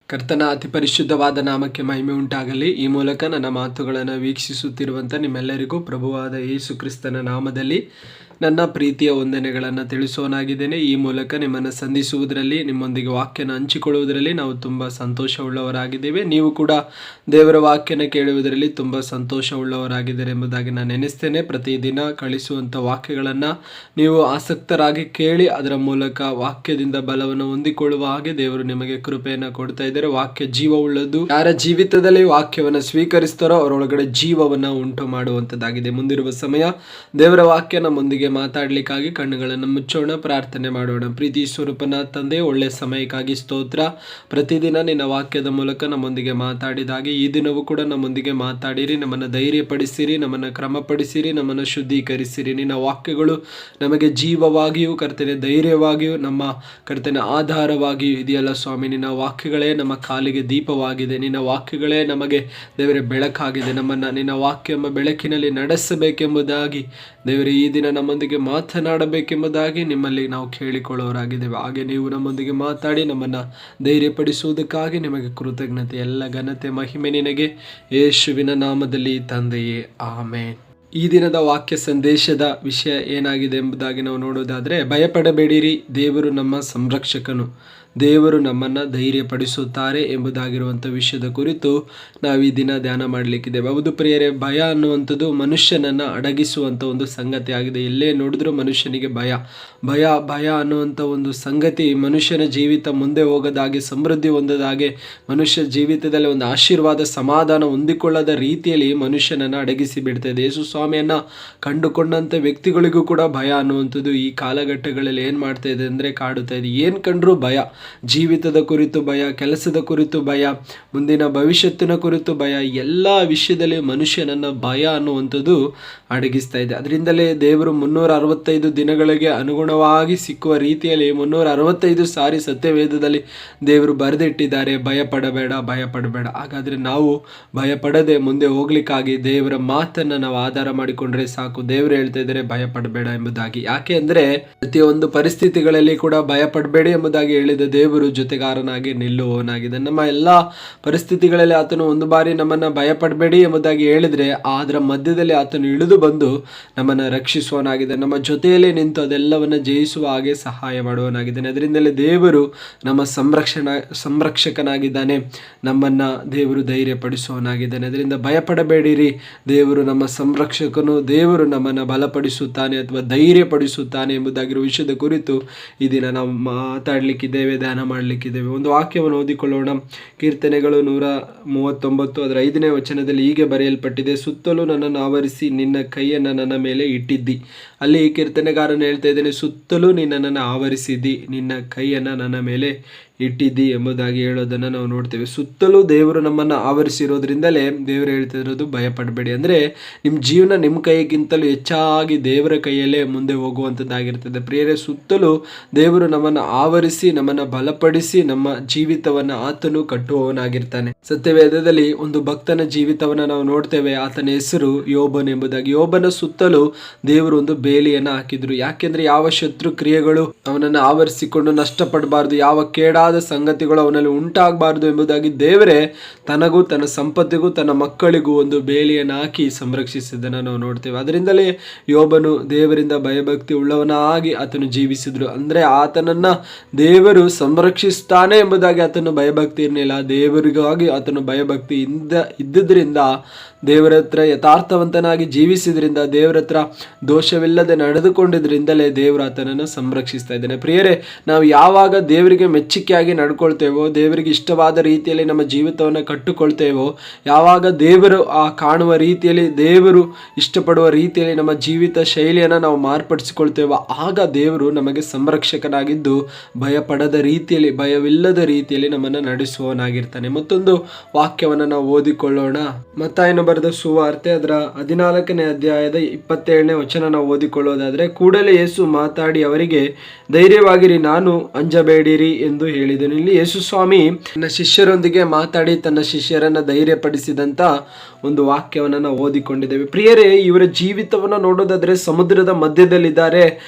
ಕರ್ತನ ಅತಿ ಪರಿಶುದ್ಧವಾದ ನಾಮಕ್ಕೆ ಮಹಿಮೆ ಉಂಟಾಗಲಿ. ಈ ಮೂಲಕ ನನ್ನ ಮಾತುಗಳನ್ನು ವೀಕ್ಷಿಸುತ್ತಿರುವಂಥ ನಿಮ್ಮೆಲ್ಲರಿಗೂ ಪ್ರಭುವಾದ ಯೇಸು ಕ್ರಿಸ್ತನ ನಾಮದಲ್ಲಿ ನನ್ನ ಪ್ರೀತಿಯ ವಂದನೆಗಳನ್ನು ತಿಳಿಸೋನಾಗಿದ್ದೇನೆ. ಈ ಮೂಲಕ ನಿಮ್ಮನ್ನು ಸಂಧಿಸುವುದರಲ್ಲಿ, ನಿಮ್ಮೊಂದಿಗೆ ವಾಕ್ಯನ ಹಂಚಿಕೊಳ್ಳುವುದರಲ್ಲಿ ನಾವು ತುಂಬ ಸಂತೋಷವುಳ್ಳವರಾಗಿದ್ದೇವೆ. ನೀವು ಕೂಡ ದೇವರ ವಾಕ್ಯನ ಕೇಳುವುದರಲ್ಲಿ ತುಂಬ ಸಂತೋಷವುಳ್ಳವರಾಗಿದ್ದಾರೆ ಎಂಬುದಾಗಿ ನಾನು ನೆನೆಸ್ತೇನೆ. ಪ್ರತಿದಿನ ಕಳಿಸುವಂಥ ವಾಕ್ಯಗಳನ್ನು ನೀವು ಆಸಕ್ತರಾಗಿ ಕೇಳಿ ಅದರ ಮೂಲಕ ವಾಕ್ಯದಿಂದ ಬಲವನ್ನು ಹೊಂದಿಕೊಳ್ಳುವ ಹಾಗೆ ದೇವರು ನಿಮಗೆ ಕೃಪೆಯನ್ನು ಕೊಡ್ತಾ ಇದ್ದಾರೆ. ವಾಕ್ಯ ಜೀವವುಳ್ಳದ್ದು. ಯಾರ ಜೀವಿತದಲ್ಲಿ ವಾಕ್ಯವನ್ನು ಸ್ವೀಕರಿಸ್ತಾರೋ ಅವರೊಳಗಡೆ ಜೀವವನ್ನು ಉಂಟು ಮಾಡುವಂಥದ್ದಾಗಿದೆ. ಮುಂದಿರುವ ಸಮಯ ದೇವರ ವಾಕ್ಯ ನಮ್ಮೊಂದಿಗೆ ಮಾತಾಡ್ಲಿಕ್ಕಾಗಿ ಕಣ್ಣುಗಳನ್ನು ಮುಚ್ಚೋಣ, ಪ್ರಾರ್ಥನೆ ಮಾಡೋಣ. ಪ್ರೀತಿ ಸ್ವರೂಪನ ತಂದೆ, ಒಳ್ಳೆ ಸಮಯಕ್ಕಾಗಿ ಸ್ತೋತ್ರ. ಪ್ರತಿದಿನ ನಿನ್ನ ವಾಕ್ಯದ ಮೂಲಕ ನಮ್ಮೊಂದಿಗೆ ಮಾತಾಡಿದಾಗೆ ಈ ದಿನವೂ ಕೂಡ ನಮ್ಮೊಂದಿಗೆ ಮಾತಾಡಿರಿ, ನಮ್ಮನ್ನು ಧೈರ್ಯಪಡಿಸಿರಿ, ನಮ್ಮನ್ನು ಕ್ರಮಪಡಿಸಿರಿ, ನಮ್ಮನ್ನು ಶುದ್ಧೀಕರಿಸಿರಿ. ನಿನ್ನ ವಾಕ್ಯಗಳು ನಮಗೆ ಜೀವವಾಗಿಯೂ ಕರ್ತನೆ ಧೈರ್ಯವಾಗಿಯೂ ನಮ್ಮ ಕರ್ತನೆ ಆಧಾರವಾಗಿಯೂ ಇದೆಯಲ್ಲ ಸ್ವಾಮಿ. ನಿನ್ನ ವಾಕ್ಯಗಳೇ ನಮ್ಮ ಕಾಲಿಗೆ ದೀಪವಾಗಿದೆ, ನಿನ್ನ ವಾಕ್ಯಗಳೇ ನಮಗೆ ದೇವರೇ ಬೆಳಕಾಗಿದೆ. ನಮ್ಮನ್ನು ನಿನ್ನ ವಾಕ್ಯ ಎಂಬ ಬೆಳಕಿನಲ್ಲಿ ನಡೆಸಬೇಕೆಂಬುದಾಗಿ ದೇವರೇ ಈ ದಿನ ನಮ್ಮೊಂದಿಗೆ ಮಾತನಾಡಬೇಕೆಂಬುದಾಗಿ ನಿಮ್ಮಲ್ಲಿ ನಾವು ಕೇಳಿಕೊಳ್ಳೋರಾಗಿದ್ದೇವೆ. ಹಾಗೆ ನೀವು ನಮ್ಮೊಂದಿಗೆ ಮಾತಾಡಿ ನಮ್ಮನ್ನು ಧೈರ್ಯಪಡಿಸುವುದಕ್ಕಾಗಿ ನಿಮಗೆ ಕೃತಜ್ಞತೆ. ಎಲ್ಲ ಘನತೆ ಮಹಿಮೆ ನಿನಗೆ, ಯೇಸುವಿನ ನಾಮದಲ್ಲಿ ತಂದೆಯೇ, ಆಮೇನ್. ಈ ದಿನದ ವಾಕ್ಯ ಸಂದೇಶದ ವಿಷಯ ಏನಾಗಿದೆ ಎಂಬುದಾಗಿ ನಾವು ನೋಡೋದಾದರೆ, ಭಯಪಡಬೇಡಿರಿ, ದೇವರು ನಮ್ಮ ಸಂರಕ್ಷಕನು, ದೇವರು ನಮ್ಮನ್ನು ಧೈರ್ಯಪಡಿಸುತ್ತಾರೆ ಎಂಬುದಾಗಿರುವಂಥ ವಿಷಯದ ಕುರಿತು ನಾವು ಈ ದಿನ ಧ್ಯಾನ ಮಾಡಲಿಕ್ಕಿದ್ದೇವೆ. ಹೌದು ಪ್ರಿಯರೇ, ಭಯ ಅನ್ನುವಂಥದ್ದು ಮನುಷ್ಯನನ್ನು ಅಡಗಿಸುವಂಥ ಒಂದು ಸಂಗತಿ ಆಗಿದೆ. ಎಲ್ಲೇ ನೋಡಿದ್ರೂ ಮನುಷ್ಯನಿಗೆ ಭಯ ಭಯ ಭಯ ಅನ್ನುವಂಥ ಒಂದು ಸಂಗತಿ ಮನುಷ್ಯನ ಜೀವಿತ ಮುಂದೆ ಹೋಗೋದಾಗೆ, ಸಮೃದ್ಧಿ ಹೊಂದದಾಗೆ, ಮನುಷ್ಯ ಜೀವಿತದಲ್ಲಿ ಒಂದು ಆಶೀರ್ವಾದ ಸಮಾಧಾನ ಹೊಂದಿಕೊಳ್ಳದ ರೀತಿಯಲ್ಲಿ ಮನುಷ್ಯನನ್ನು ಅಡಗಿಸಿ ಬಿಡ್ತಾಯಿದೆ. ಯೇಸು ಸ್ವಾಮಿಯನ್ನು ಕಂಡುಕೊಂಡಂಥ ವ್ಯಕ್ತಿಗಳಿಗೂ ಕೂಡ ಭಯ ಅನ್ನುವಂಥದ್ದು ಈ ಕಾಲಘಟ್ಟಗಳಲ್ಲಿ ಏನು ಮಾಡ್ತಾ ಇದೆ ಅಂದರೆ ಕಾಡುತ್ತಾ ಇದೆ. ಏನು ಕಂಡ್ರೂ ಭಯ, ಜೀವಿತದ ಕುರಿತು ಭಯ, ಕೆಲಸದ ಕುರಿತು ಭಯ, ಮುಂದಿನ ಭವಿಷ್ಯತ್ತಿನ ಕುರಿತು ಭಯ, ಎಲ್ಲ ವಿಷಯದಲ್ಲಿ ಮನುಷ್ಯನನ್ನು ಭಯ ಅನ್ನುವಂಥದ್ದು ಅಡಗಿಸ್ತಾ ಇದೆ. ಅದರಿಂದಲೇ ದೇವರು 365 ದಿನಗಳಿಗೆ ಅನುಗುಣವಾಗಿ ಸಿಕ್ಕುವ ರೀತಿಯಲ್ಲಿ 365 ಸಾರಿ ಸತ್ಯವೇದದಲ್ಲಿ ದೇವರು ಬರೆದಿಟ್ಟಿದ್ದಾರೆ, ಭಯಪಡಬೇಡ ಭಯಪಡಬೇಡ. ಹಾಗಾದರೆ ನಾವು ಭಯಪಡದೆ ಮುಂದೆ ಹೋಗ್ಲಿಕ್ಕಾಗಿ ದೇವರ ಮಾತನ್ನು ನಾವು ಆಧಾರ ಮಾಡಿಕೊಂಡ್ರೆ ಸಾಕು. ದೇವರು ಹೇಳ್ತಾ ಇದ್ದಾರೆ ಭಯಪಡಬೇಡ ಎಂಬುದಾಗಿ. ಯಾಕೆ ಅಂದರೆ ಪ್ರತಿಯೊಂದು ಪರಿಸ್ಥಿತಿಗಳಲ್ಲಿ ಕೂಡ ಭಯಪಡಬೇಡಿ ಎಂಬುದಾಗಿ ಹೇಳಿದ ದೇವರು ಜೊತೆಗಾರನಾಗಿ ನಿಲ್ಲುವವನಾಗಿದೆ. ನಮ್ಮ ಎಲ್ಲ ಪರಿಸ್ಥಿತಿಗಳಲ್ಲಿ ಆತನು ಒಂದು ಬಾರಿ ನಮ್ಮನ್ನು ಭಯಪಡಬೇಡಿ ಎಂಬುದಾಗಿ ಹೇಳಿದರೆ ಅದರ ಮಧ್ಯದಲ್ಲಿ ಆತನು ಇಳಿದು ಬಂದು ನಮ್ಮನ್ನು ರಕ್ಷಿಸುವವನಾಗಿದೆ, ನಮ್ಮ ಜೊತೆಯಲ್ಲೇ ನಿಂತು ಅದೆಲ್ಲವನ್ನು ಜಯಿಸುವ ಹಾಗೆ ಸಹಾಯ ಮಾಡುವವನಾಗಿದ್ದಾನೆ. ಅದರಿಂದಲೇ ದೇವರು ನಮ್ಮ ಸಂರಕ್ಷಕನಾಗಿದ್ದಾನೆ, ನಮ್ಮನ್ನು ದೇವರು ಧೈರ್ಯಪಡಿಸುವವನಾಗಿದ್ದಾನೆ. ಅದರಿಂದ ಭಯಪಡಬೇಡಿರಿ, ದೇವರು ನಮ್ಮ ಸಂರಕ್ಷಕನು, ದೇವರು ನಮ್ಮನ್ನು ಬಲಪಡಿಸುತ್ತಾನೆ ಅಥವಾ ಧೈರ್ಯಪಡಿಸುತ್ತಾನೆ ಎಂಬುದಾಗಿರುವ ವಿಷಯದ ಕುರಿತು ಈ ದಿನ ನಾವು ಮಾತಾಡಲಿಕ್ಕಿದ್ದೇವೆ, ಧ್ಯಾನ ಮಾಡಲಿಕ್ಕಿದ್ದೇವೆ. ಒಂದು ವಾಕ್ಯವನ್ನು ಓದಿಕೊಳ್ಳೋಣ. ಕೀರ್ತನೆಗಳು 139 ಅದರ 5ನೇ ವಚನದಲ್ಲಿ ಹೀಗೆ ಬರೆಯಲ್ಪಟ್ಟಿದೆ, ಸುತ್ತಲೂ ನನ್ನನ್ನು ಆವರಿಸಿ ನಿನ್ನ ಕೈಯನ್ನು ನನ್ನ ಮೇಲೆ ಇಟ್ಟಿದ್ದಿ. ಅಲ್ಲಿ ಕೀರ್ತನೆಗಾರನು ಹೇಳ್ತಾ ಇದ್ದೇನೆ, ಸುತ್ತಲೂ ನನ್ನನ್ನು ಆವರಿಸಿದ್ದಿ, ನಿನ್ನ ಕೈಯನ್ನು ನನ್ನ ಮೇಲೆ ಇಟ್ಟಿದ್ದಿ ಎಂಬುದಾಗಿ ಹೇಳೋದನ್ನು ನಾವು ನೋಡ್ತೇವೆ. ಸುತ್ತಲೂ ದೇವರು ನಮ್ಮನ್ನು ಆವರಿಸಿರೋದ್ರಿಂದಲೇ ದೇವರು ಹೇಳ್ತಿರೋದು ಭಯಪಡಬೇಡಿ. ಅಂದರೆ ನಿಮ್ಮ ಜೀವನ ನಿಮ್ಮ ಕೈಗಿಂತಲೂ ಹೆಚ್ಚಾಗಿ ದೇವರ ಕೈಯಲ್ಲೇ ಮುಂದೆ ಹೋಗುವಂಥದ್ದಾಗಿರ್ತದೆ. ಪ್ರಿಯರೇ, ಸುತ್ತಲೂ ದೇವರು ನಮ್ಮನ್ನು ಆವರಿಸಿ ನಮ್ಮನ್ನು ಬಲಪಡಿಸಿ ನಮ್ಮ ಜೀವಿತವನ್ನು ಆತನು ಕಟ್ಟುವವನಾಗಿರ್ತಾನೆ. ಸತ್ಯವೇದದಲ್ಲಿ ಒಂದು ಭಕ್ತನ ಜೀವಿತವನ್ನು ನಾವು ನೋಡ್ತೇವೆ. ಆತನ ಹೆಸರು ಯೋಬನ್ ಎಂಬುದಾಗಿ. ಯೋಬನ ಸುತ್ತಲೂ ದೇವರು ಒಂದು ಬೇಲಿಯನ್ನು ಹಾಕಿದ್ರು. ಯಾಕೆಂದ್ರೆ ಯಾವ ಶತ್ರು ಕ್ರಿಯೆಗಳು ಅವನನ್ನು ಆವರಿಸಿಕೊಂಡು ನಷ್ಟಪಡಬಾರ್ದು, ಯಾವ ಕೇಡಾದ ಸಂಗತಿಗಳು ಅವನಲ್ಲಿ ಉಂಟಾಗಬಾರ್ದು ಎಂಬುದಾಗಿ ದೇವರೇ ತನಗೂ ತನ್ನ ಸಂಪತ್ತಿಗೂ ತನ್ನ ಮಕ್ಕಳಿಗೂ ಒಂದು ಬೇಲಿಯನ್ನು ಹಾಕಿ ಸಂರಕ್ಷಿಸಿದ್ದನ್ನು ನಾವು ನೋಡ್ತೇವೆ. ಅದರಿಂದಲೇ ಯೋಬನು ದೇವರಿಂದ ಭಯಭಕ್ತಿ ಉಳ್ಳವನಾಗಿ ಆತನು ಜೀವಿಸಿದ್ರು. ಅಂದರೆ ಆತನನ್ನು ದೇವರು ಸಂರಕ್ಷಿಸ್ತಾನೆ ಎಂಬುದಾಗಿ ಆತನು ಭಯಭಕ್ತಿ ಇರಲಿಲ್ಲ, ದೇವರಿಗಾಗಿ ಆತನು ಭಯಭಕ್ತಿ ಇದ್ದುದರಿಂದ, ದೇವರ ಹತ್ರ ಯಥಾರ್ಥವಂತನಾಗಿ ಜೀವಿಸಿದ್ರಿಂದ, ದೇವರ ಹತ್ರ ದೋಷವಿಲ್ಲದೆ ನಡೆದುಕೊಂಡಿದ್ರಿಂದಲೇ ದೇವರು ಆತನನ್ನು ಸಂರಕ್ಷಿಸ್ತಾ ಇದ್ದಾನೆ. ಪ್ರಿಯರೇ, ನಾವು ಯಾವಾಗ ದೇವರಿಗೆ ಮೆಚ್ಚುಗೆಯಾಗಿ ನಡ್ಕೊಳ್ತೇವೋ, ದೇವರಿಗೆ ಇಷ್ಟವಾದ ರೀತಿಯಲ್ಲಿ ನಮ್ಮ ಜೀವಿತವನ್ನು ಕಟ್ಟಿಕೊಳ್ತೇವೋ, ಯಾವಾಗ ದೇವರು ಕಾಣುವ ರೀತಿಯಲ್ಲಿ, ದೇವರು ಇಷ್ಟಪಡುವ ರೀತಿಯಲ್ಲಿ ನಮ್ಮ ಜೀವಿತ ಶೈಲಿಯನ್ನು ನಾವು ಮಾರ್ಪಡಿಸಿಕೊಳ್ತೇವೋ, ಆಗ ದೇವರು ನಮಗೆ ಸಂರಕ್ಷಕನಾಗಿದ್ದು ಭಯಪಡದ ರೀತಿಯಲ್ಲಿ, ಭಯವಿಲ್ಲದ ರೀತಿಯಲ್ಲಿ ನಮ್ಮನ್ನು ನಡೆಸುವವನಾಗಿರ್ತಾನೆ. ಮತ್ತೊಂದು ವಾಕ್ಯವನ್ನು ನಾವು ಓದಿಕೊಳ್ಳೋಣ. ಮತ್ತಾಯನು ಬರೆದ ಸುವಾರ್ತೆ ಅದರ 14ನೇ ಅಧ್ಯಾಯದ 27ನೇ ವಚನ ನಾವು ಓದಿಕೊಳ್ಳೋದಾದರೆ, ಕೂಡಲೇ ಯೇಸು ಮಾತಾಡಿ ಅವರಿಗೆ, ಧೈರ್ಯವಾಗಿರಿ, ನಾನು ಅಂಜಬೇಡಿರಿ ಎಂದು ಹೇಳಿದನು. ಕೇಳಿದನು. ಇಲ್ಲಿ ಯೇಸು ಸ್ವಾಮಿ ತನ್ನ ಶಿಷ್ಯರೊಂದಿಗೆ ಮಾತಾಡಿ ತನ್ನ ಶಿಷ್ಯರನ್ನ ಧೈರ್ಯಪಡಿಸಿದಂತ ಒಂದು ವಾಕ್ಯವನ್ನು ನಾವು ಓದಿಕೊಂಡಿದ್ದೇವೆ. ಪ್ರಿಯರೇ, ಇವರ ಜೀವಿತವನ್ನು ನೋಡೋದಾದ್ರೆ ಸಮುದ್ರದ ಮಧ್ಯದಲ್ಲಿದ್ದಾರೆ.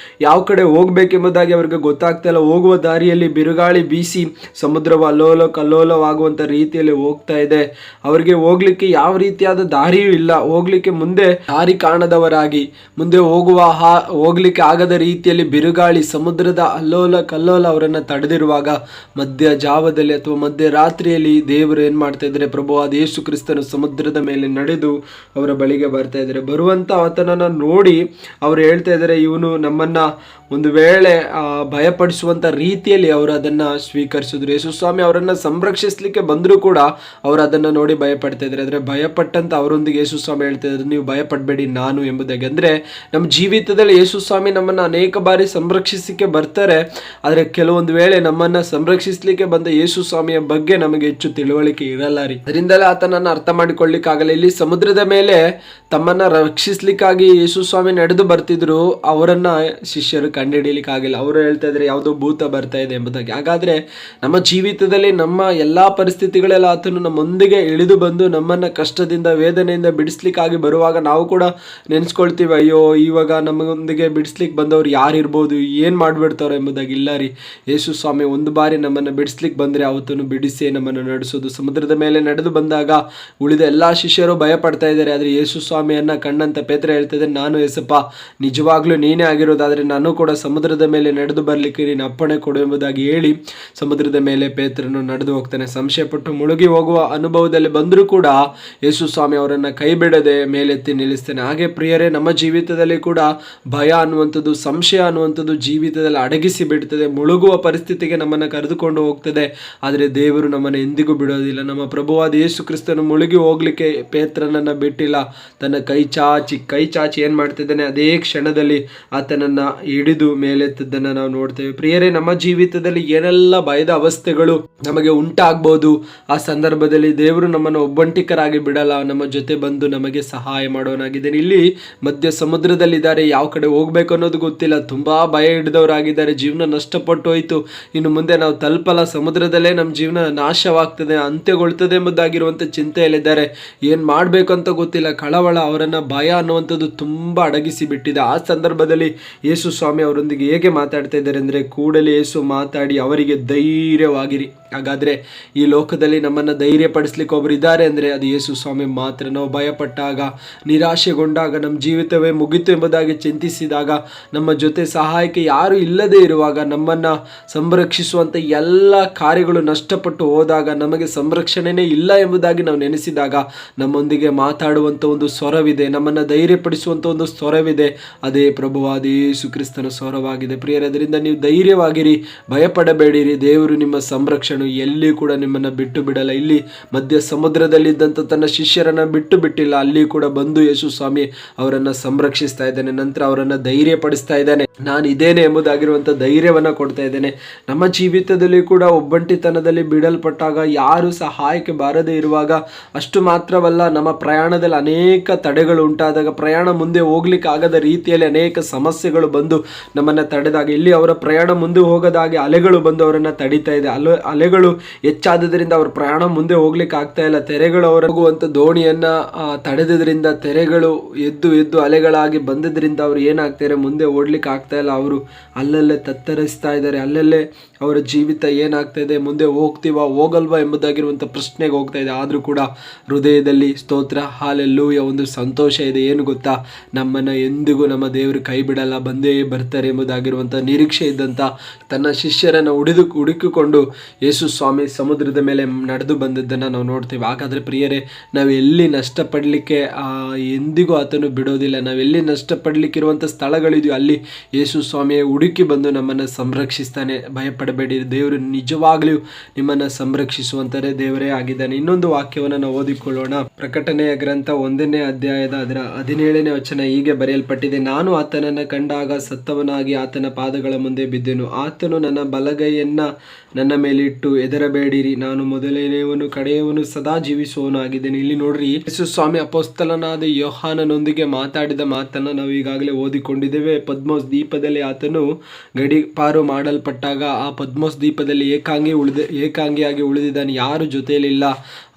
ಯಾವ ಕಡೆ ಹೋಗ್ಬೇಕೆಂಬುದಾಗಿ ಅವ್ರಿಗೆ ಗೊತ್ತಾಗ್ತಾ ಇಲ್ಲ. ಹೋಗುವ ದಾರಿಯಲ್ಲಿ ಬಿರುಗಾಳಿ ಬೀಸಿ ಸಮುದ್ರವು ಅಲ್ಲೋಲ ಕಲ್ಲೋಲವಾಗುವಂತ ರೀತಿಯಲ್ಲಿ ಹೋಗ್ತಾ ಇದೆ. ಅವರಿಗೆ ಹೋಗ್ಲಿಕ್ಕೆ ಯಾವ ರೀತಿಯಾದ ದಾರಿಯೂ ಇಲ್ಲ. ಹೋಗ್ಲಿಕ್ಕೆ ಮುಂದೆ ದಾರಿ ಕಾಣದವರಾಗಿ ಮುಂದೆ ಹೋಗ್ಲಿಕ್ಕೆ ಆಗದ ರೀತಿಯಲ್ಲಿ ಬಿರುಗಾಳಿ ಸಮುದ್ರದ ಅಲ್ಲೋಲ ಕಲ್ಲೋಲ ಅವರನ್ನ ತಡೆದಿರುವಾಗ ಮಧ್ಯ ಜಾವದಲ್ಲಿ ಅಥವಾ ಮಧ್ಯ ರಾತ್ರಿಯಲ್ಲಿ ದೇವರು ಏನ್ ಮಾಡ್ತಾ ಇದ್ದಾರೆ, ಪ್ರಭುವಾದ ಯೇಸು ಕ್ರಿಸ್ತನು ಸಮುದ್ರದ ಮೇಲೆ ನಡೆದು ಅವರ ಬಳಿಗೆ ಬರ್ತಾ ಇದ್ದಾರೆ. ಬರುವಂತ ಆತನನ್ನ ನೋಡಿ ಅವರು ಹೇಳ್ತಾ ಇದ್ದಾರೆ, ಇವನು ನಮ್ಮನ್ನ ಒಂದು ವೇಳೆ ಭಯಪಡಿಸುವಂತ ರೀತಿಯಲ್ಲಿ ಅವರು ಅದನ್ನ ಸ್ವೀಕರಿಸಿದ್ರು. ಯೇಸು ಸ್ವಾಮಿ ಅವರನ್ನ ಸಂರಕ್ಷಿಸ್ಲಿಕ್ಕೆ ಬಂದರೂ ಕೂಡ ಅವರು ಅದನ್ನ ನೋಡಿ ಭಯಪಡ್ತಾ ಇದ್ದಾರೆ. ಆದರೆ ಭಯಪಟ್ಟಂತ ಅವರೊಂದಿಗೆ ಯೇಸು ಸ್ವಾಮಿ ಹೇಳ್ತಾ ಇದ್ದಾರೆ, ನೀವು ಭಯಪಡಬೇಡಿ ನಾನು ಎಂಬುದಾಗಿ. ಅಂದ್ರೆ ನಮ್ಮ ಜೀವಿತದಲ್ಲಿ ಯೇಸು ಸ್ವಾಮಿ ನಮ್ಮನ್ನ ಅನೇಕ ಬಾರಿ ಸಂರಕ್ಷಿಸಲಿಕ್ಕೆ ಬರ್ತಾರೆ. ಆದರೆ ಕೆಲವೊಂದು ವೇಳೆ ನಮ್ಮನ್ನ ಸಂರಕ್ಷಿಸಲಿಕ್ಕೆ ಬಂದ ಯೇಸು ಸ್ವಾಮಿಯ ಬಗ್ಗೆ ನಮಗೆ ಹೆಚ್ಚು ತಿಳುವಳಿಕೆ ಇರಲ್ಲ ರೀ. ಅದರಿಂದಲೇ ಆತನನ್ನ ಅರ್ಥ ಮಾಡಿಕೊಳ್ಳಿಕ್ಕಾಗಲ್ಲ. ಇಲ್ಲಿ ಸಮುದ್ರದ ಮೇಲೆ ತಮ್ಮನ್ನ ರಕ್ಷಿಸ್ಲಿಕ್ಕಾಗಿ ಯೇಸು ಸ್ವಾಮಿ ನಡೆದು ಬರ್ತಿದ್ರು. ಅವರನ್ನ ಶಿಷ್ಯರು ಕಂಡುಹಿಡಿಯಲಿಕ್ಕೆ ಆಗಿಲ್ಲ. ಅವರು ಹೇಳ್ತಾ ಇದ್ರೆ ಯಾವುದೋ ಭೂತ ಬರ್ತಾ ಇದೆ ಎಂಬುದಾಗಿ. ಹಾಗಾದ್ರೆ ನಮ್ಮ ಜೀವಿತದಲ್ಲಿ ನಮ್ಮ ಎಲ್ಲಾ ಪರಿಸ್ಥಿತಿಗಳೆಲ್ಲ ಆತನು ನಮ್ಮೊಂದಿಗೆ ಇಳಿದು ಬಂದು ನಮ್ಮನ್ನ ಕಷ್ಟದಿಂದ ವೇದನೆಯಿಂದ ಬಿಡಿಸ್ಲಿಕ್ಕಾಗಿ ಬರುವಾಗ ನಾವು ಕೂಡ ನೆನೆಸ್ಕೊಳ್ತೀವಿ, ಅಯ್ಯೋ ಇವಾಗ ನಮ್ಮೊಂದಿಗೆ ಬಿಡಿಸ್ಲಿಕ್ಕೆ ಬಂದವ್ರು ಯಾರಿರ್ಬೋದು, ಏನ್ ಮಾಡ್ಬಿಡ್ತಾರೋ ಎಂಬುದಾಗಿ. ಇಲ್ಲ ರೀ, ಯೇಸು ಸ್ವಾಮಿ ಒಂದು ಬಾರಿ ನಮ್ಮನ್ನ ಬಿಡಿಸ್ಲಿಕ್ಕೆ ಬಂದ್ರೆ ಅವತ್ತನ್ನು ಬಿಡಿಸಿ ನಮ್ಮನ್ನು ನಡೆಸೋದು. ಸಮುದ್ರದ ಮೇಲೆ ನಡೆದು ಬಂದಾಗ ಉಳಿದ ಎಲ್ಲಾ ಶಿಷ್ಯರು ಭಯ ಪಡ್ತಾ ಇದ್ದಾರೆ. ಆದ್ರೆ ಯೇಸು ಸ್ವಾಮಿಯನ್ನ ಕಂಡಂತ ಪೇತ್ರ ಹೇಳ್ತಾ ಇದ್ದಾರೆ, ನಾನು ಯೇಸಪ್ಪ ನಿಜವಾಗ್ಲೂ ನೀನೇ ಆಗಿರೋದಾದ್ರೆ ನಾನು ಕೂಡ ಸಮುದ್ರದ ಮೇಲೆ ನಡೆದು ಬರ್ಲಿಕ್ಕೆ ನೀನು ಅಪ್ಪಣೆ ಕೊಡು ಎಂಬುದಾಗಿ ಹೇಳಿ ಸಮುದ್ರದ ಮೇಲೆ ಪೇತ್ರನು ನಡೆದು ಹೋಗ್ತಾನೆ. ಸಂಶಯಪಟ್ಟು ಮುಳುಗಿ ಹೋಗುವ ಅನುಭವದಲ್ಲಿ ಬಂದರೂ ಕೂಡ ಯೇಸು ಸ್ವಾಮಿ ಅವರನ್ನ ಕೈ ಬಿಡದೆ ಮೇಲೆತ್ತಿ ನಿಲ್ಲಿಸ್ತಾನೆ. ಹಾಗೆ ಪ್ರಿಯರೇ, ನಮ್ಮ ಜೀವಿತದಲ್ಲಿ ಕೂಡ ಭಯ ಅನ್ನುವಂಥದ್ದು, ಸಂಶಯ ಅನ್ನುವಂಥದ್ದು ಜೀವಿತದಲ್ಲಿ ಅಡಗಿಸಿ ಬಿಡ್ತದೆ, ಮುಳುಗುವ ಪರಿಸ್ಥಿತಿಗೆ ನಮ್ಮನ್ನು ಕರೆದುಕೊಂಡು ಹೋಗ್ತದೆ. ಆದರೆ ದೇವರು ನಮ್ಮನ್ನು ಎಂದಿಗೂ ಬಿಡೋದಿಲ್ಲ. ನಮ್ಮ ಪ್ರಭುವಾದ ಯೇಸು ಕ್ರಿಸ್ತನು ಮುಳುಗಿ ಹೋಗ್ಲಿಕ್ಕೆ ಪೇತ್ರನನ್ನ ಬಿಟ್ಟಿಲ್ಲ. ತನ್ನ ಕೈ ಚಾಚಿ ಏನ್ ಮಾಡ್ತಿದ್ದಾನೆ, ಅದೇ ಕ್ಷಣದಲ್ಲಿ ಆತನನ್ನ ಹಿಡಿದು ಮೇಲೆತ್ತದನ್ನ ನಾವು ನೋಡ್ತೇವೆ. ಪ್ರಿಯರೇ, ನಮ್ಮ ಜೀವಿತದಲ್ಲಿ ಏನೆಲ್ಲ ಭಯದ ಅವಸ್ಥೆಗಳು ನಮಗೆ ಉಂಟಾಗ್ಬೋದು, ಆ ಸಂದರ್ಭದಲ್ಲಿ ದೇವರು ನಮ್ಮನ್ನು ಒಬ್ಬಂಟಿಕರಾಗಿ ಬಿಡಲ್ಲ, ನಮ್ಮ ಜೊತೆ ಬಂದು ನಮಗೆ ಸಹಾಯ ಮಾಡೋನಾಗಿದ್ದೇನೆ. ಇಲ್ಲಿ ಮಧ್ಯ ಸಮುದ್ರದಲ್ಲಿದ್ದಾರೆ, ಯಾವ ಕಡೆ ಹೋಗ್ಬೇಕು ಅನ್ನೋದು ಗೊತ್ತಿಲ್ಲ, ತುಂಬಾ ಭಯ ಹಿಡಿದವರಾಗಿದ್ದಾರೆ. ಜೀವನ ನಷ್ಟಪಟ್ಟು ಹೋಯ್ತು, ಇನ್ನು ಮುಂದೆ ನಾವು ತಲುಪಲ್ಲ, ಸಮುದ್ರದಲ್ಲೇ ನಮ್ಮ ಜೀವನ ನಾಶವಾಗ್ತದೆ, ಅಂತ್ಯಗೊಳ್ತದೆ ಎಂಬುದಾಗಿರುವಂತ ಚಿಂತೆಯಲ್ಲಿದ್ದಾರೆ. ಏನ್ ಮಾಡ್ಬೇಕು ಅಂತ ಗೊತ್ತಿಲ್ಲ, ಕಳವಳ, ಅವರನ್ನ ಭಯ ಅನ್ನುವಂಥದ್ದು ತುಂಬಾ ಅಡಗಿಸಿ ಬಿಟ್ಟಿದೆ. ಆ ಸಂದರ್ಭದಲ್ಲಿ ಯೇಸು ಸ್ವಾಮಿ ಅವರೊಂದಿಗೆ ಹೇಗೆ ಮಾತಾಡ್ತಾ ಇದ್ದಾರೆ ಅಂದ್ರೆ, ಕೂಡಲೇ ಯೇಸು ಮಾತಾಡಿ ಅವರಿಗೆ ಧೈರ್ಯವಾಗಿರಿ. ಹಾಗಾದ್ರೆ ಈ ಲೋಕದಲ್ಲಿ ನಮ್ಮನ್ನ ಧೈರ್ಯ ಪಡಿಸ್ಲಿಕ್ಕೆ ಒಬ್ರು ಇದ್ದಾರೆ ಅಂದ್ರೆ ಅದು ಯೇಸು ಸ್ವಾಮಿ ಮಾತ್ರ. ನಾವು ಭಯಪಟ್ಟಾಗ, ನಿರಾಶೆಗೊಂಡಾಗ, ನಮ್ಮ ಜೀವಿತವೇ ಮುಗಿತು ಎಂಬುದಾಗಿ ಚಿಂತಿಸಿದಾಗ, ನಮ್ಮ ಜೊತೆ ಸಹಾಯಕ್ಕೆ ಯಾರು ಇಲ್ಲದೆ ಇರುವಾಗ, ನಮ್ಮನ್ನ ಸಂರಕ್ಷಿಸುವಂತ ಎಲ್ಲ ಕಾರ್ಯಗಳು ನಷ್ಟಪಟ್ಟು ಹೋದಾಗ, ನಮಗೆ ಸಂರಕ್ಷಣೆನೇ ಇಲ್ಲ ಎಂಬುದಾಗಿ ನಾವು ನೆನೆಸಿದಾಗ ನಮ್ಮೊಂದಿಗೆ ಮಾತಾಡುವಂತ ಒಂದು ಸ್ವರವಿದೆ, ನಮ್ಮನ್ನ ಧೈರ್ಯಪಡಿಸುವಂತ ಒಂದು ಸ್ವರವಿದೆ. ಅದೇ ಪ್ರಭುವಾದ ಯೇಸು ಕ್ರಿಸ್ತನ ಸ್ವರವಾಗಿದೆ. ಪ್ರಿಯರೇ, ಅದರಿಂದ ನೀವು ಧೈರ್ಯವಾಗಿರಿ, ಭಯಪಡಬೇಡಿರಿ. ದೇವರು ನಿಮ್ಮ ಸಂರಕ್ಷಣೆ ಎಲ್ಲಿ ಕೂಡ ನಿಮ್ಮನ್ನ ಬಿಟ್ಟು ಬಿಡಲ್ಲ. ಇಲ್ಲಿ ಮಧ್ಯ ಸಮುದ್ರದಲ್ಲಿದ್ದಂತ ತನ್ನ ಶಿಷ್ಯರನ್ನ ಬಿಟ್ಟು ಬಿಟ್ಟಿಲ್ಲ, ಅಲ್ಲಿ ಕೂಡ ಬಂದು ಯೇಸು ಸ್ವಾಮಿ ಅವರನ್ನ ಸಂರಕ್ಷಿಸ್ತಾ ಇದ್ದಾನೆ. ನಂತರ ಅವರನ್ನ ಧೈರ್ಯ ಪಡಿಸ್ತಾ ಇದ್ದಾನೆ. ನಾನು ಇದ್ದೇನೆ ಎಂಬುದಾಗಿರುವಂತ ಧೈರ್ಯವನ್ನ ಕೊಡ್ತಾ ಇದ್ದೇನೆ. ನಮ್ಮ ಜೀವಿತದಲ್ಲಿ ಕೂಡ ಒಬ್ಬಂಟಿತನದಲ್ಲಿ ಬಿಡಲ್ಪಟ್ಟಾಗ, ಯಾರು ಸಹಾಯಕ್ಕೆ ಬಾರದೇ ಇರುವಾಗ, ಅಷ್ಟು ಮಾತ್ರವಲ್ಲ, ನಮ್ಮ ಪ್ರಯಾಣದಲ್ಲಿ ಅನೇಕ ತಡೆಗಳು ಉಂಟಾದಾಗ, ಪ್ರಯಾಣ ಮುಂದೆ ಹೋಗ್ಲಿಕ್ಕೆ ಆಗದ ರೀತಿಯಲ್ಲಿ ಅನೇಕ ಸಮಸ್ಯೆಗಳು ಬಂದು ನಮ್ಮನ್ನ ತಡೆದಾಗ, ಇಲ್ಲಿ ಅವರ ಪ್ರಯಾಣ ಮುಂದೆ ಹೋಗದಾಗೆ ಅಲೆಗಳು ಬಂದು ಅವರನ್ನ ತಡಿತಾ ಇದೆ. ಅಲೆಗಳು ಹೆಚ್ಚಾದದ್ರಿಂದ ಅವ್ರ ಪ್ರಯಾಣ ಮುಂದೆ ಹೋಗ್ಲಿಕ್ಕೆ ಆಗ್ತಾ ಇಲ್ಲ. ತೆರೆಗಳು ಅವರ ಹೋಗುವಂತ ದೋಣಿಯನ್ನ ತಡೆದ್ರಿಂದ, ತೆರೆಗಳು ಎದ್ದು ಅಲೆಗಳಾಗಿ ಬಂದದ್ರಿಂದ ಅವ್ರು ಏನಾಗ್ತಾರೆ, ಮುಂದೆ ಓಡ್ಲಿಕ್ಕೆ ಆಗ್ತಾ ಇಲ್ಲ. ಅವರು ಅಲ್ಲಲ್ಲೇ ತತ್ತರಿಸ್ತಾ ಇದ್ದಾರೆ. ಅಲ್ಲಲ್ಲೇ ಅವರ ಜೀವಿತ ಏನಾಗ್ತಾ ಇದೆ, ಮುಂದೆ ಹೋಗ್ತೀವಾ ಹೋಗಲ್ವಾ ಎಂಬುದಾಗಿರುವಂತ ಪ್ರಶ್ನೆಗೆ ಹೋಗ್ತಾ ಇದೆ. ಆದ್ರೂ ಕೂಡ ಹೃದಯದಲ್ಲಿ ಸ್ತೋತ್ರ, ಹಾಲೆಲ್ಲೂಯ, ಒಂದು ಸಂತೋಷ ಇದೆ. ಏನು ಗೊತ್ತಾ, ನಮ್ಮನ್ನ ಎಂದಿಗೂ ನಮ್ಮ ದೇವರು ಕೈ ಬಿಡಲ್ಲ, ಬಂದೇ ಬರ್ತಾರೆ ಎಂಬುದಾಗಿರುವಂತ ನಿರೀಕ್ಷೆ ಇದ್ದಂತ ತನ್ನ ಶಿಷ್ಯರನ್ನ ಹುಡುಕಿಕೊಂಡು ಯೇಸು ಸ್ವಾಮಿ ಸಮುದ್ರದ ಮೇಲೆ ನಡೆದು ಬಂದದ್ದನ್ನು ನಾವು ನೋಡ್ತೇವೆ. ಹಾಗಾದ್ರೆ ಪ್ರಿಯರೇ, ನಾವು ಎಲ್ಲಿ ನಷ್ಟಪಡಲಿಕ್ಕೆ ಎಂದಿಗೂ ಆತನು ಬಿಡೋದಿಲ್ಲ. ನಾವೆಲ್ಲಿ ನಷ್ಟಪಡಲಿಕ್ಕಿರುವಂಥ ಸ್ಥಳಗಳಿದೆಯೋ ಅಲ್ಲಿ ಯೇಸು ಸ್ವಾಮಿಯೇ ಹುಡುಕಿ ಬಂದು ನಮ್ಮನ್ನು ಸಂರಕ್ಷಿಸ್ತಾನೆ. ಭಯಪಡಬೇಡಿ, ದೇವರು ನಿಜವಾಗ್ಲೂ ನಿಮ್ಮನ್ನು ಸಂರಕ್ಷಿಸುವಂತಾರೆ ದೇವರೇ ಆಗಿದ್ದಾನೆ. ಇನ್ನೊಂದು ವಾಕ್ಯವನ್ನು ನಾವು ಓದಿಕೊಳ್ಳೋಣ. ಪ್ರಕಟಣೆಯ ಗ್ರಂಥ 1ನೇ ಅಧ್ಯಾಯದ ಅದರ 17ನೇ ವಚನ ಹೀಗೆ ಬರೆಯಲ್ಪಟ್ಟಿದೆ, ನಾನು ಆತನನ್ನು ಕಂಡಾಗ ಸತ್ತವನಾಗಿ ಆತನ ಪಾದಗಳ ಮುಂದೆ ಬಿದ್ದೆನು. ಆತನು ನನ್ನ ಬಲಗೈಯನ್ನ ನನ್ನ ಮೇಲೆ ಇಟ್ಟು, ಹೆದರಬೇಡಿರಿ, ನಾನು ಮೊದಲನೆಯವನು ಕಡೆಯವನು ಸದಾ ಜೀವಿಸುವವನು ಆಗಿದ್ದೇನೆ. ಇಲ್ಲಿ ನೋಡ್ರಿ, ಯೇಸು ಸ್ವಾಮಿ ಅಪೊಸ್ತಲನಾದ ಯೋಹಾನನೊಂದಿಗೆ ಮಾತಾಡಿದ ಮಾತನ್ನ ನಾವು ಈಗಾಗಲೇ ಓದಿಕೊಂಡಿದ್ದೇವೆ. ಪದ್ಮೋಸ್ ದ್ವೀಪದಲ್ಲಿ ಆತನು ಗಡಿಪಾರು ಮಾಡಲ್ಪಟ್ಟಾಗ, ಆ ಪದ್ಮೋಸ್ ದ್ವೀಪ ದ್ವೀಪದಲ್ಲಿ ಏಕಾಂಗಿಯಾಗಿ ಉಳಿದಿದ್ದಾನೆ. ಯಾರು ಜೊತೆಯಲ್ಲಿಲ್ಲ.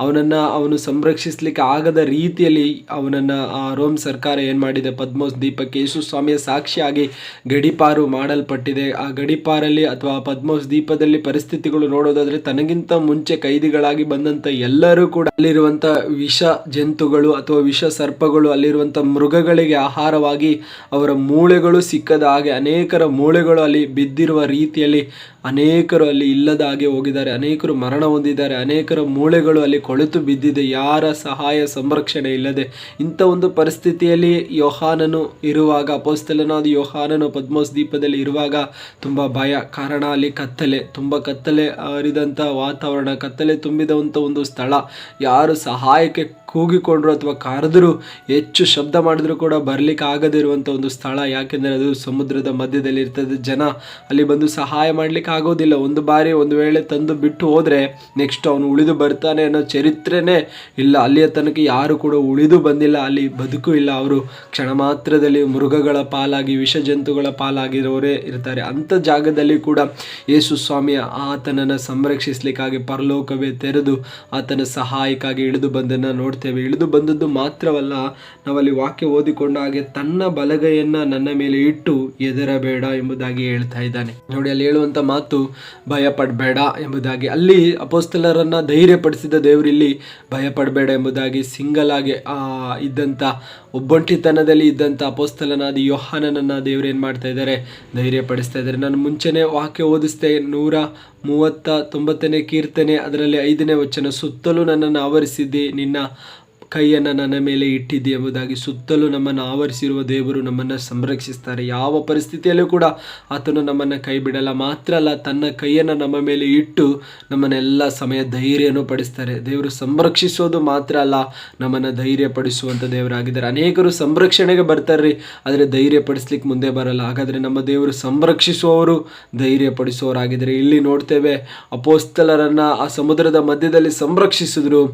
ಅವನು ಸಂರಕ್ಷಿಸಲಿಕ್ಕೆ ಆಗದ ರೀತಿಯಲ್ಲಿ ಅವನನ್ನು ರೋಮ್ ಸರ್ಕಾರ ಏನು ಮಾಡಿದೆ, ಪದ್ಮೋಸ್ ದ್ವೀಪಕ್ಕೆ ಯೇಸು ಸ್ವಾಮಿಯ ಸಾಕ್ಷಿಯಾಗಿ ಗಡೀಪಾರು ಮಾಡಲ್ಪಟ್ಟಿದೆ. ಆ ಗಡೀಪಾರಲ್ಲಿ ಅಥವಾ ಪದ್ಮೋಸ್ ದ್ವೀಪದಲ್ಲಿ ಪರಿಸ್ಥಿತಿಗಳು ನೋಡೋದಾದರೆ, ತನಗಿಂತ ಮುಂಚೆ ಕೈದಿಗಳಾಗಿ ಬಂದಂಥ ಎಲ್ಲರೂ ಕೂಡ ಅಲ್ಲಿರುವಂಥ ವಿಷ ಜಂತುಗಳು ಅಥವಾ ವಿಷ ಸರ್ಪಗಳು, ಅಲ್ಲಿರುವಂಥ ಮೃಗಗಳಿಗೆ ಆಹಾರವಾಗಿ ಅವರ ಮೂಳೆಗಳು ಸಿಕ್ಕದ ಹಾಗೆ ಅನೇಕರ ಮೂಳೆಗಳು ಅಲ್ಲಿ ಬಿದ್ದಿರುವ ರೀತಿಯಲ್ಲಿ ಅನೇಕರು ಅಲ್ಲಿ ಇಲ್ಲದ ಹಾಗೆ ಹೋಗಿದ್ದಾರೆ. ಅನೇಕರು ಮರಣ ಹೊಂದಿದ್ದಾರೆ. ಅನೇಕರ ಮೂಳೆಗಳು ಅಲ್ಲಿ ಕೊಳೆತು ಬಿದ್ದಿದೆ, ಯಾರ ಸಹಾಯ ಸಂರಕ್ಷಣೆ ಇಲ್ಲದೆ. ಇಂಥ ಒಂದು ಪರಿಸ್ಥಿತಿಯಲ್ಲಿ ಯೋಹಾನನು ಇರುವಾಗ, ಅಪೊಸ್ತಲನಾದ ಯೋಹಾನನು ಪದ್ಮೋಸ್ ದ್ವೀಪದಲ್ಲಿ ಇರುವಾಗ ತುಂಬ ಭಯ. ಕಾರಣ ಅಲ್ಲಿ ತುಂಬ ಕತ್ತಲೆ ಹರಿದಂಥ ವಾತಾವರಣ, ಕತ್ತಲೆ ತುಂಬಿದಂಥ ಒಂದು ಸ್ಥಳ. ಯಾರು ಸಹಾಯಕ್ಕೆ ಕೂಗಿಕೊಂಡ್ರು ಅಥವಾ ಕರೆದರೂ ಹೆಚ್ಚು ಶಬ್ದ ಮಾಡಿದ್ರು ಕೂಡ ಬರಲಿಕ್ಕೆ ಆಗದಿರುವಂಥ ಒಂದು ಸ್ಥಳ. ಯಾಕೆಂದರೆ ಅದು ಸಮುದ್ರದ ಮಧ್ಯದಲ್ಲಿ ಇರ್ತದೆ. ಜನ ಅಲ್ಲಿ ಬಂದು ಸಹಾಯ ಮಾಡಲಿಕ್ಕೆ ಆಗೋದಿಲ್ಲ. ಒಂದು ವೇಳೆ ತಂದು ಬಿಟ್ಟು ಹೋದರೆ ನೆಕ್ಸ್ಟ್ ಅವನು ಉಳಿದು ಬರ್ತಾನೆ ಅನ್ನೋ ಚರಿತ್ರೆನೇ ಇಲ್ಲ. ಅಲ್ಲಿಯ ತನಕ ಯಾರು ಕೂಡ ಉಳಿದು ಬಂದಿಲ್ಲ, ಅಲ್ಲಿ ಬದುಕು ಇಲ್ಲ. ಅವರು ಕ್ಷಣ ಮಾತ್ರದಲ್ಲಿ ಮೃಗಗಳ ಪಾಲಾಗಿ ವಿಷ ಜಂತುಗಳ ಪಾಲಾಗಿರೋರೇ ಇರ್ತಾರೆ. ಅಂಥ ಜಾಗದಲ್ಲಿ ಕೂಡ ಯೇಸು ಸ್ವಾಮಿಯ ಆತನನ್ನು ಸಂರಕ್ಷಿಸಲಿಕ್ಕಾಗಿ ಪರಲೋಕವೇ ತೆರೆದು ಆತನ ಸಹಾಯಕ್ಕಾಗಿ ಇಳಿದು ಬಂದನ್ನು ನೋಡ್ತೇವೆ. ಇಳಿದು ಬಂದದ್ದು ಮಾತ್ರವಲ್ಲ, ನಾವಲ್ಲಿ ವಾಕ್ಯ ಓದಿಕೊಂಡ ಹಾಗೆ ತನ್ನ ಬಲಗೈಯನ್ನು ನನ್ನ ಮೇಲೆ ಇಟ್ಟು ಹೆದರಬೇಡ ಎಂಬುದಾಗಿ ಹೇಳ್ತಾ ಇದ್ದಾನೆ. ನೋಡಿ, ಅಲ್ಲಿ ಹೇಳುವಂಥ ಮಾತು ಭಯಪಡಬೇಡ ಎಂಬುದಾಗಿ. ಅಲ್ಲಿ ಅಪೊಸ್ತಲರನ್ನು ಧೈರ್ಯಪಡಿಸಿದ ದೇವರು ಇಲ್ಲಿ ಭಯಪಡಬೇಡ ಎಂಬುದಾಗಿ ಸಿಂಗಲ್ ಆಗಿ ಇದ್ದಂಥ ಒಬ್ಬಂಟಿತನದಲ್ಲಿ ಇದ್ದಂಥ ಅಪೊಸ್ತಲನಾದ ಯೋಹಾನನನ್ನು ದೇವರು ಏನು ಮಾಡ್ತಾ ಇದ್ದಾರೆ, ಧೈರ್ಯಪಡಿಸ್ತಾ ಇದ್ದಾರೆ. ನಾನು ಮುಂಚೆನೇ ವಾಕ್ಯ ಓದಿಸ್ತೆ, 139ನೇ ಕೀರ್ತನೆ ಅದರಲ್ಲಿ 5ನೇ ವಚನ, ಸುತ್ತಲೂ ನನ್ನನ್ನು ಆವರಿಸಿದ್ದಿ, ನಿನ್ನ ಕೈಯನ್ನು ನನ್ನ ಮೇಲೆ ಇಟ್ಟಿದ್ದಿ ಎಂಬುದಾಗಿ. ಸುತ್ತಲೂ ನಮ್ಮನ್ನು ಆವರಿಸಿರುವ ದೇವರು ನಮ್ಮನ್ನು ಸಂರಕ್ಷಿಸ್ತಾರೆ. ಯಾವ ಪರಿಸ್ಥಿತಿಯಲ್ಲೂ ಕೂಡ ಆತನು ನಮ್ಮನ್ನು ಕೈ ಬಿಡಲ್ಲ. ಮಾತ್ರ ಅಲ್ಲ, ತನ್ನ ಕೈಯನ್ನು ನಮ್ಮ ಮೇಲೆ ಇಟ್ಟು ನಮ್ಮನ್ನೆಲ್ಲ ಸಮಯ ಧೈರ್ಯನೂ ಪಡಿಸ್ತಾರೆ. ದೇವರು ಸಂರಕ್ಷಿಸೋದು ಮಾತ್ರ ಅಲ್ಲ, ನಮ್ಮನ್ನು ಧೈರ್ಯ ಪಡಿಸುವಂಥ ದೇವರಾಗಿದ್ದಾರೆ. ಅನೇಕರು ಸಂರಕ್ಷಣೆಗೆ ಬರ್ತಾರೆ, ಆದರೆ ಧೈರ್ಯ ಪಡಿಸ್ಲಿಕ್ಕೆ ಮುಂದೆ ಬರಲ್ಲ. ಹಾಗಾದರೆ ನಮ್ಮ ದೇವರು ಸಂರಕ್ಷಿಸುವವರು, ಧೈರ್ಯ ಪಡಿಸುವವರಾಗಿದ್ದಾರೆ. ಇಲ್ಲಿ ನೋಡ್ತೇವೆ, ಅಪೊಸ್ತಲರನ್ನು ಆ ಸಮುದ್ರದ ಮಧ್ಯದಲ್ಲಿ ಸಂರಕ್ಷಿಸಿದ್ರು.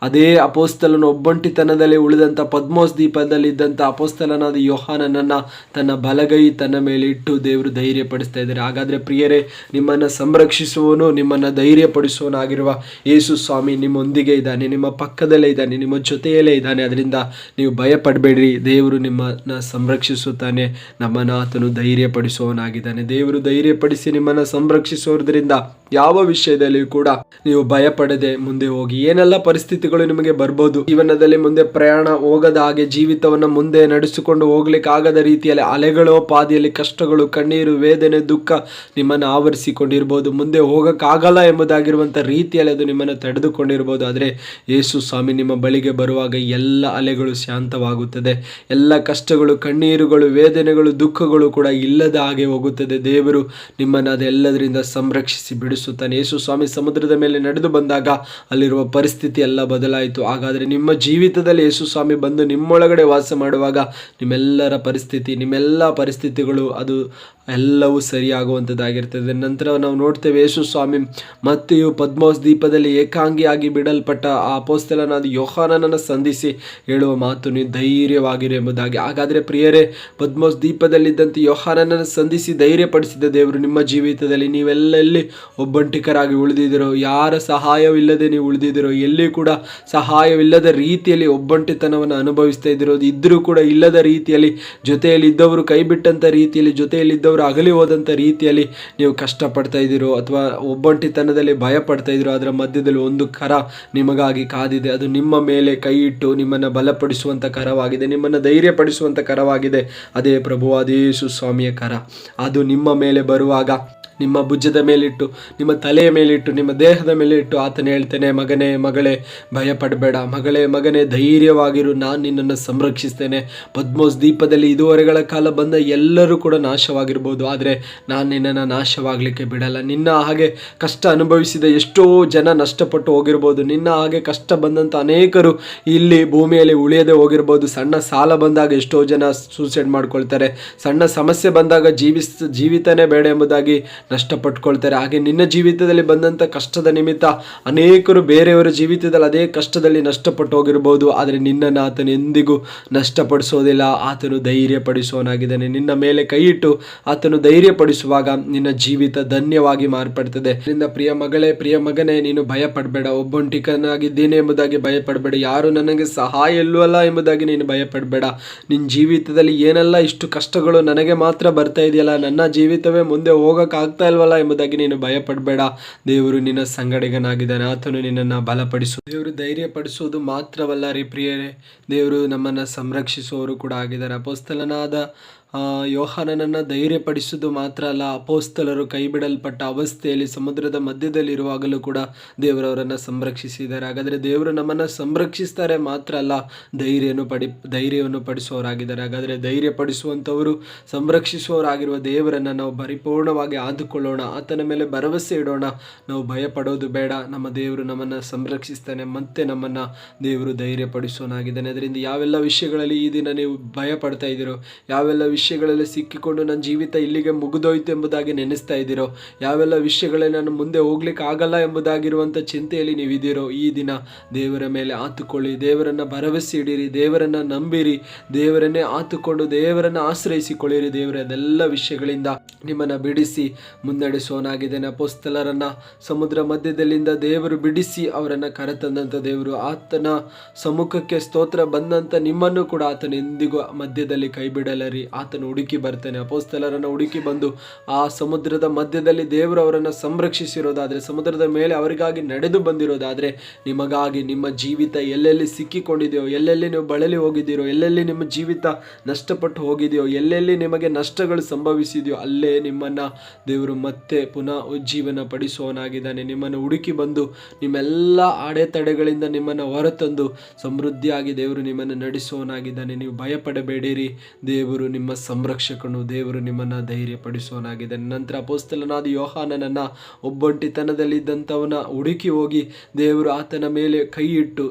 ಅದೇ ಅಪೊಸ್ತಲನು ಒಬ್ಬಂಟಿತನದಲ್ಲಿ ಉಳಿದಂಥ ಪದ್ಮೋಸ್ ದ್ವೀಪದಲ್ಲಿ ಇದ್ದಂಥ ಅಪೊಸ್ತಲನಾದ ಯೋಹಾನನನ್ನು ತನ್ನ ಬಲಗೈ ತನ್ನ ಮೇಲೆ ಇಟ್ಟು ದೇವರು ಧೈರ್ಯ ಪಡಿಸ್ತಾ ಇದ್ದಾರೆ. ಹಾಗಾದರೆ ಪ್ರಿಯರೇ, ನಿಮ್ಮನ್ನು ಸಂರಕ್ಷಿಸುವವನು, ನಿಮ್ಮನ್ನು ಧೈರ್ಯ ಪಡಿಸುವವನಾಗಿರುವ ಯೇಸು ಸ್ವಾಮಿ ನಿಮ್ಮೊಂದಿಗೆ ಇದ್ದಾನೆ, ನಿಮ್ಮ ಪಕ್ಕದಲ್ಲೇ ಇದ್ದಾನೆ, ನಿಮ್ಮ ಜೊತೆಯಲ್ಲೇ ಇದ್ದಾನೆ. ಅದರಿಂದ ನೀವು ಭಯಪಡಬೇಡ್ರಿ. ದೇವರು ನಿಮ್ಮನ್ನು ಸಂರಕ್ಷಿಸುತ್ತಾನೆ. ನಮ್ಮನ್ನು ಆತನು ಧೈರ್ಯ ಪಡಿಸುವವನಾಗಿದ್ದಾನೆ. ದೇವರು ಧೈರ್ಯಪಡಿಸಿ ನಿಮ್ಮನ್ನು ಸಂರಕ್ಷಿಸೋದ್ರಿಂದ ಯಾವ ವಿಷಯದಲ್ಲಿಯೂ ಕೂಡ ನೀವು ಭಯಪಡದೆ ಮುಂದೆ ಹೋಗಿ. ಏನೆಲ್ಲ ಪರಿಸ್ಥಿತಿಗಳು ನಿಮಗೆ ಬರ್ಬೋದು, ಜೀವನದಲ್ಲಿ ಮುಂದೆ ಪ್ರಯಾಣ ಹೋಗದ ಹಾಗೆ, ಜೀವಿತವನ್ನು ಮುಂದೆ ನಡೆಸಿಕೊಂಡು ಹೋಗ್ಲಿಕ್ಕೆ ಆಗದ ರೀತಿಯಲ್ಲಿ ಅಲೆಗಳೋ ಪಾದಿಯಲ್ಲಿ ಕಷ್ಟಗಳು, ಕಣ್ಣೀರು, ವೇದನೆ, ದುಃಖ ನಿಮ್ಮನ್ನು ಆವರಿಸಿಕೊಂಡಿರ್ಬೋದು. ಮುಂದೆ ಹೋಗೋಕ್ಕಾಗಲ್ಲ ಎಂಬುದಾಗಿರುವಂಥ ರೀತಿಯಲ್ಲಿ ಅದು ನಿಮ್ಮನ್ನು ತಡೆದುಕೊಂಡಿರ್ಬೋದು. ಆದರೆ ಯೇಸು ಸ್ವಾಮಿ ನಿಮ್ಮ ಬಳಿಗೆ ಬರುವಾಗ ಎಲ್ಲ ಅಲೆಗಳು ಶಾಂತವಾಗುತ್ತದೆ. ಎಲ್ಲ ಕಷ್ಟಗಳು, ಕಣ್ಣೀರುಗಳು, ವೇದನೆಗಳು, ದುಃಖಗಳು ಕೂಡ ಇಲ್ಲದ ಹಾಗೆ ಹೋಗುತ್ತದೆ. ದೇವರು ನಿಮ್ಮನ್ನು ಅದೆಲ್ಲದರಿಂದ ಸಂರಕ್ಷಿಸಿ ಬಿಡಿಸುತ್ತಾನೆ. ಯೇಸು ಸ್ವಾಮಿ ಸಮುದ್ರದ ಮೇಲೆ ನಡೆದು ಬಂದಾಗ ಅಲ್ಲಿರುವ ಪರಿಸ್ಥಿತಿ ಎಲ್ಲ ಬದಲಾಯಿತು. ಹಾಗಾದರೆ ನಿಮ್ಮ ಜೀವಿತದಲ್ಲಿ ಯೇಸು ಸ್ವಾಮಿ ಬಂದು ನಿಮ್ಮೊಳಗಡೆ ವಾಸ ಮಾಡುವಾಗ ನಿಮ್ಮೆಲ್ಲರ ಪರಿಸ್ಥಿತಿ, ನಿಮ್ಮೆಲ್ಲ ಪರಿಸ್ಥಿತಿಗಳು ಅದು ಎಲ್ಲವೂ ಸರಿಯಾಗುವಂಥದ್ದಾಗಿರ್ತದೆ. ನಂತರ ನಾವು ನೋಡ್ತೇವೆ, ಯೇಸು ಸ್ವಾಮಿ ಮತ್ತೆಯೂ ಪದ್ಮೋಸ್ ದ್ವೀಪದಲ್ಲಿ ಏಕಾಂಗಿಯಾಗಿ ಬಿಡಲ್ಪಟ್ಟ ಆ ಅಪೊಸ್ತಲನಾದ ಯೋಹಾನನನ್ನು ಸಂಧಿಸಿ ಹೇಳುವ ಮಾತು, ನೀವು ಧೈರ್ಯವಾಗಿರಿ ಎಂಬುದಾಗಿ. ಹಾಗಾದರೆ ಪ್ರಿಯರೇ, ಪದ್ಮೋಸ್ ದ್ವೀಪದಲ್ಲಿದ್ದಂತೆ ಯೋಹಾನನನ್ನು ಸಂಧಿಸಿ ಧೈರ್ಯಪಡಿಸಿದ ದೇವರು ನಿಮ್ಮ ಜೀವಿತದಲ್ಲಿ ನೀವೆಲ್ಲೆಲ್ಲಿ ಒಬ್ಬಂಟಿಕರಾಗಿ ಉಳಿದಿದ್ದೀರೋ, ಯಾರ ಸಹಾಯವಿಲ್ಲದೆ ನೀವು ಉಳಿದಿದ್ದೀರೋ, ಎಲ್ಲಿ ಕೂಡ ಸಹಾಯವಿಲ್ಲದ ರೀತಿಯಲ್ಲಿ ಒಬ್ಬಂಟಿತನವನ್ನು ಅನುಭವಿಸ್ತಾ ಇದ್ದಿರೋದು, ಇದ್ದರೂ ಕೂಡ ಇಲ್ಲದ ರೀತಿಯಲ್ಲಿ, ಜೊತೆಯಲ್ಲಿ ಇದ್ದವರು ಕೈ ಬಿಟ್ಟಂಥ ರೀತಿಯಲ್ಲಿ, ಜೊತೆಯಲ್ಲಿದ್ದವರು ಅಗಲಿ ಹೋದಂಥ ರೀತಿಯಲ್ಲಿ ನೀವು ಕಷ್ಟಪಡ್ತಾ ಇದ್ದೀರೋ ಅಥವಾ ಒಬ್ಬಂಟಿತನದಲ್ಲಿ ಭಯ ಪಡ್ತಾ ಇದ್ದೀರೋ, ಅದರ ಮಧ್ಯದಲ್ಲಿ ಒಂದು ಕರ ನಿಮಗಾಗಿ ಕಾದಿದೆ. ಅದು ನಿಮ್ಮ ಮೇಲೆ ಕೈ ಇಟ್ಟು ನಿಮ್ಮನ್ನು ಬಲಪಡಿಸುವಂಥ ಕರವಾಗಿದೆ, ನಿಮ್ಮನ್ನು ಧೈರ್ಯಪಡಿಸುವಂಥ ಕರವಾಗಿದೆ. ಅದೇ ಪ್ರಭುವಾದ ಯೇಸು ಸ್ವಾಮಿಯ ಕರ. ಅದು ನಿಮ್ಮ ಮೇಲೆ ಬರುವಾಗ ನಿಮ್ಮ ಭುಜದ ಮೇಲಿಟ್ಟು, ನಿಮ್ಮ ತಲೆಯ ಮೇಲಿಟ್ಟು, ನಿಮ್ಮ ದೇಹದ ಮೇಲೆ ಇಟ್ಟು ಆತನು ಹೇಳ್ತೇನೆ, ಮಗನೇ, ಮಗಳೇ, ಭಯಪಡಬೇಡ. ಮಗಳೇ, ಮಗನೇ, ಧೈರ್ಯವಾಗಿರು, ನಾನು ನಿನ್ನನ್ನು ಸಂರಕ್ಷಿಸ್ತೇನೆ. ಪದ್ಮೋಸ್ ದ್ವೀಪದಲ್ಲಿ ಇದುವರೆಗಳ ಕಾಲ ಬಂದ ಎಲ್ಲರೂ ಕೂಡ ನಾಶವಾಗಿರ್ಬೋದು, ಆದರೆ ನಾನು ನಿನ್ನನ್ನು ನಾಶವಾಗಲಿಕ್ಕೆ ಬಿಡಲ್ಲ. ನಿನ್ನ ಹಾಗೆ ಕಷ್ಟ ಅನುಭವಿಸಿದ ಎಷ್ಟೋ ಜನ ನಷ್ಟಪಟ್ಟು ಹೋಗಿರ್ಬೋದು. ನಿನ್ನ ಹಾಗೆ ಕಷ್ಟ ಬಂದಂಥ ಅನೇಕರು ಇಲ್ಲಿ ಭೂಮಿಯಲ್ಲಿ ಉಳಿಯದೆ ಹೋಗಿರ್ಬೋದು. ಸಣ್ಣ ಸಾಲ ಬಂದಾಗ ಎಷ್ಟೋ ಜನ ಸೂಸೈಡ್ ಮಾಡ್ಕೊಳ್ತಾರೆ. ಸಣ್ಣ ಸಮಸ್ಯೆ ಬಂದಾಗ ಜೀವಿತನೇ ಬೇಡ ಎಂಬುದಾಗಿ ನಷ್ಟಪಟ್ಕೊಳ್ತಾರೆ. ಹಾಗೆ ನಿನ್ನ ಜೀವಿತದಲ್ಲಿ ಬಂದಂಥ ಕಷ್ಟದ ನಿಮಿತ್ತ ಅನೇಕರು ಬೇರೆಯವರ ಜೀವಿತದಲ್ಲಿ ಅದೇ ಕಷ್ಟದಲ್ಲಿ ನಷ್ಟಪಟ್ಟು ಹೋಗಿರ್ಬೋದು. ಆದರೆ ನಿನ್ನನ್ನು ಆತನು ಎಂದಿಗೂ ನಷ್ಟಪಡಿಸೋದಿಲ್ಲ. ಆತನು ಧೈರ್ಯಪಡಿಸೋನಾಗಿದ್ದಾನೆ. ನಿನ್ನ ಮೇಲೆ ಕೈ ಇಟ್ಟು ಆತನು ಧೈರ್ಯಪಡಿಸುವಾಗ ನಿನ್ನ ಜೀವಿತ ಧನ್ಯವಾಗಿ ಮಾರ್ಪಡ್ತದೆ. ಇದರಿಂದ ಪ್ರಿಯ ಮಗಳೇ, ಪ್ರಿಯ ಮಗನೇ, ನೀನು ಭಯ ಪಡಬೇಡ. ಒಬ್ಬಂಟಿಕನಾಗಿದ್ದೇನೆ ಎಂಬುದಾಗಿ ಭಯ ಪಡಬೇಡ. ಯಾರು ನನಗೆ ಸಹಾಯ ಇಲ್ಲವಲ್ಲ ಎಂಬುದಾಗಿ ನೀನು ಭಯ ಪಡಬೇಡ. ನಿನ್ನ ಜೀವಿತದಲ್ಲಿ ಏನೆಲ್ಲ ಇಷ್ಟು ಕಷ್ಟಗಳು ನನಗೆ ಮಾತ್ರ ಬರ್ತಾ ಇದೆಯಲ್ಲ, ನನ್ನ ಜೀವಿತವೇ ಮುಂದೆ ಹೋಗೋಕ್ಕಾಗ್ತಾ ಇಲ್ವಲ್ಲ ಎಂಬುದಾಗಿ ನೀನು ಭಯ ಪಡಬೇಡ. ದೇವರು ನಿನ್ನ ಸಂಗಡಿಗನಾಗಿದ್ದಾನೆ. ಆತನು ನಿನ್ನನ್ನು ಬಲಪಡಿಸು. ದೇವರು ಧೈರ್ಯ ಪಡಿಸುವುದು ಮಾತ್ರವಲ್ಲ ರೀ ಪ್ರಿಯರೇ, ದೇವರು ನಮ್ಮನ್ನು ಸಂರಕ್ಷಿಸುವವರು ಕೂಡ ಆಗಿದ್ದಾರೆ. ಅಪೊಸ್ತಲನಾದ ಯೋಹಾನನನ್ನು ಧೈರ್ಯಪಡಿಸುವುದು ಮಾತ್ರ ಅಲ್ಲ, ಅಪೊಸ್ತಲರು ಕೈ ಬಿಡಲ್ಪಟ್ಟ ಅವಸ್ಥೆಯಲ್ಲಿ ಸಮುದ್ರದ ಮಧ್ಯದಲ್ಲಿರುವಾಗಲೂ ಕೂಡ ದೇವರವರನ್ನು ಸಂರಕ್ಷಿಸಿದ್ದಾರೆ. ಹಾಗಾದರೆ ದೇವರು ನಮ್ಮನ್ನು ಸಂರಕ್ಷಿಸ್ತಾರೆ ಮಾತ್ರ ಅಲ್ಲ, ಧೈರ್ಯವನ್ನು ಪಡಿಸುವವರಾಗಿದ್ದಾರೆ. ಹಾಗಾದರೆ ಧೈರ್ಯ ಪಡಿಸುವಂಥವರು, ಸಂರಕ್ಷಿಸುವವರಾಗಿರುವ ದೇವರನ್ನು ನಾವು ಪರಿಪೂರ್ಣವಾಗಿ ಆದುಕೊಳ್ಳೋಣ. ಆತನ ಮೇಲೆ ಭರವಸೆ ಇಡೋಣ. ನಾವು ಭಯ ಪಡೋದು ಬೇಡ. ನಮ್ಮ ದೇವರು ನಮ್ಮನ್ನು ಸಂರಕ್ಷಿಸ್ತಾನೆ, ಮತ್ತೆ ನಮ್ಮನ್ನು ದೇವರು ಧೈರ್ಯ ಪಡಿಸೋನಾಗಿದ್ದಾನೆ. ಅದರಿಂದ ಯಾವೆಲ್ಲ ವಿಷಯಗಳಲ್ಲಿ ಈ ದಿನ ನೀವು ಭಯ ಪಡ್ತಾ ಇದ್ದೀರೋ, ಯಾವೆಲ್ಲ ವಿಷಯಗಳಲ್ಲಿ ಸಿಕ್ಕಿಕೊಂಡು ನನ್ನ ಜೀವಿತ ಇಲ್ಲಿಗೆ ಮುಗಿದೋಯ್ತು ಎಂಬುದಾಗಿ ನೆನೆಸ್ತಾ ಇದ್ದೀರೋ, ಯಾವೆಲ್ಲ ವಿಷಯಗಳಲ್ಲಿ ನಾನು ಮುಂದೆ ಹೋಗ್ಲಿಕ್ಕೆ ಆಗಲ್ಲ ಎಂಬುದಾಗಿರುವಂಥ ಚಿಂತೆಯಲ್ಲಿ ನೀವಿದ್ದೀರೋ, ಈ ದಿನ ದೇವರ ಮೇಲೆ ಆತುಕೊಳ್ಳಿ. ದೇವರನ್ನು ಭರವಸೆ ಇಡಿರಿ, ದೇವರನ್ನು ನಂಬಿರಿ, ದೇವರನ್ನೇ ಆತುಕೊಂಡು ದೇವರನ್ನು ಆಶ್ರಯಿಸಿಕೊಳ್ಳಿರಿ. ದೇವರ ಅದೆಲ್ಲ ವಿಷಯಗಳಿಂದ ನಿಮ್ಮನ್ನು ಬಿಡಿಸಿ ಮುನ್ನಡೆಸೋನಾಗಿದ್ದೇನೆ. ಅಪೊಸ್ತಲರನ್ನು ಸಮುದ್ರ ಮಧ್ಯದಲ್ಲಿಂದ ದೇವರು ಬಿಡಿಸಿ ಅವರನ್ನು ಕರೆತಂದಂಥ ದೇವರು, ಆತನ ಸಮ್ಮುಖಕ್ಕೆ ಸ್ತೋತ್ರ ಬಂದಂಥ ನಿಮ್ಮನ್ನು ಕೂಡ ಆತನ ಎಂದಿಗೂ ಮಧ್ಯದಲ್ಲಿ ಕೈ ಬಿಡಲರಿ. ಆತನು ಹುಡುಕಿ ಬರ್ತಾನೆ. ಅಪೊಸ್ತಲರನ್ನು ಹುಡುಕಿ ಬಂದು ಆ ಸಮುದ್ರದ ಮಧ್ಯದಲ್ಲಿ ದೇವರು ಅವರನ್ನು ಸಂರಕ್ಷಿಸಿರೋದಾದರೆ, ಸಮುದ್ರದ ಮೇಲೆ ಅವರಿಗಾಗಿ ನಡೆದು ಬಂದಿರೋದಾದರೆ, ನಿಮಗಾಗಿ ನಿಮ್ಮ ಜೀವಿತ ಎಲ್ಲೆಲ್ಲಿ ಸಿಕ್ಕಿಕೊಂಡಿದೆಯೋ, ಎಲ್ಲೆಲ್ಲಿ ನೀವು ಬಳಲಿ ಹೋಗಿದ್ದೀರೋ, ಎಲ್ಲೆಲ್ಲಿ ನಿಮ್ಮ ಜೀವಿತ ನಷ್ಟಪಟ್ಟು ಹೋಗಿದೆಯೋ, ಎಲ್ಲೆಲ್ಲಿ ನಿಮಗೆ ನಷ್ಟಗಳು ಸಂಭವಿಸಿದೆಯೋ, ಅಲ್ಲೇ ನಿಮ್ಮನ್ನು ದೇವರು ಮತ್ತೆ ಪುನಃ ಉಜ್ಜೀವನ ಪಡಿಸುವವನಾಗಿದ್ದಾನೆ. ನಿಮ್ಮನ್ನು ಹುಡುಕಿ ಬಂದು ನಿಮ್ಮೆಲ್ಲ ಅಡೆತಡೆಗಳಿಂದ ನಿಮ್ಮನ್ನು ಹೊರತಂದು ಸಮೃದ್ಧಿಯಾಗಿ ದೇವರು ನಿಮ್ಮನ್ನು ನಡೆಸುವವನಾಗಿದ್ದಾನೆ. ನೀವು ಭಯಪಡಬೇಡಿರಿ. ದೇವರು ನಿಮ್ಮ ಸಂರಕ್ಷಕನು. ದೇವರು ನಿಮ್ಮನ್ನು ಧೈರ್ಯಪಡಿಸುವವನಾಗಿದ್ದಾನೆ. ನಂತರ ಅಪೊಸ್ತಲನಾದ ಯೋಹಾನನನ್ನು ಒಬ್ಬಂಟಿತನದಲ್ಲಿದ್ದಂಥವನ ಹುಡುಕಿ ಹೋಗಿ ದೇವರು ಆತನ ಮೇಲೆ ಕೈ ಇಟ್ಟು